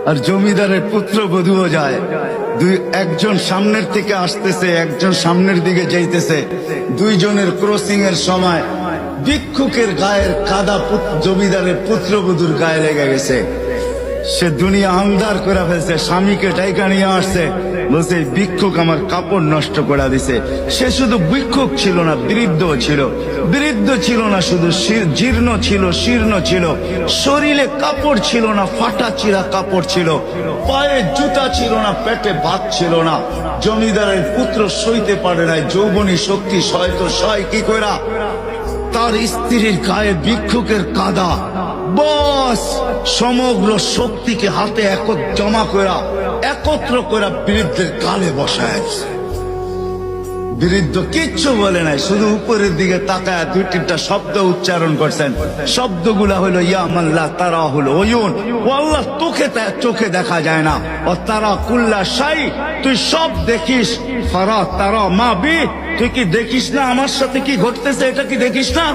আর জমিদারের পুত্রবধূও যায়। একজন সামনের থেকে আসতেছে, একজন সামনের দিকে যাইতেছে। দুইজনের ক্রসিং এর সময় ভিক্ষুকের গায়ের কাদা জমিদারের পুত্রবধূর গায়ে লেগে গেছে। সে দুনিয়া আন্ধার করে ফেলছে, স্বামীকে ডাইকা নিয়ে আসছে, বলছে ভিক্ষুক আমার কাপড় নষ্ট করে দিছে। সে শুধু ভিক্ষুক ছিল না, বৃদ্ধ ছিল। বৃদ্ধ ছিল না শুধু, জীর্ণ ছিল, শীর্ণ ছিল। শরীরে কাপড় ছিল না, ফাটা চিরা কাপড় ছিল। পায়ে জুতা ছিল না, পেটে ভাত ছিল না। জমিদারের পুত্র সইতে পারে নাই, যৌবনী শক্তি সয়তো সয় কি কইরা তার স্ত্রীর গায়ে ভিক্ষুকের কাদা। বস সমগ্র শক্তিকে হাতে জমা করা, একত্র করা বৃদ্ধের গালে বসায়। বৃদ্ধ কিচ্ছু বলে নাই, শুধু উপরের দিকে তাকায় দুই তিনটা শব্দ উচ্চারণ করছেন। শব্দগুলা হলো ইয়া মাল্লা তারা হলো ওয়ুন, ও আল্লাহ চোখে দেখা যায় না। ও তারা কুল্লা শাই, তুই সব দেখিস। ফারা তারা মা বি, তুই কি দেখিস না আমার সাথে কি ঘটতেছে? এটা কি দেখিস না?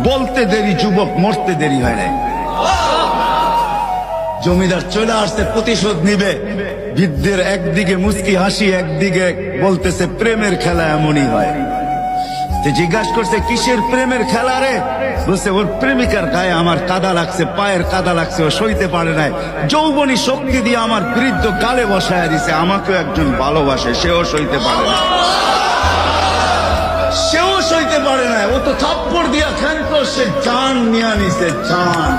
বলতে দেরি যুবক, মরতে দেরি হয় নাই। জমিদার চলে আসছে, প্রতিশোধ নিবে। বৃদ্ধের একদিকে মুস্কি হাসি, একদিকে বলতেছে প্রেমের খেলা এমনই হয়। জিজ্ঞাসা করছে কিসের প্রেমের খেলা রে? বলছে ওর প্রেমিকার গায়ে আমার কাদা লাগছে, পায়ের কাদা লাগছে, ও সইতে পারে নাই। যৌবনী শক্তি দিয়ে আমার বৃদ্ধ গালে বসায় দিছে। আমাকেও একজন ভালোবাসে, সেও সইতে পারে না, সেও সইতে পারে না। ও তো থাপ্পড় দিয়া খেলতো, সে জান নিয়ে নিছে, জান।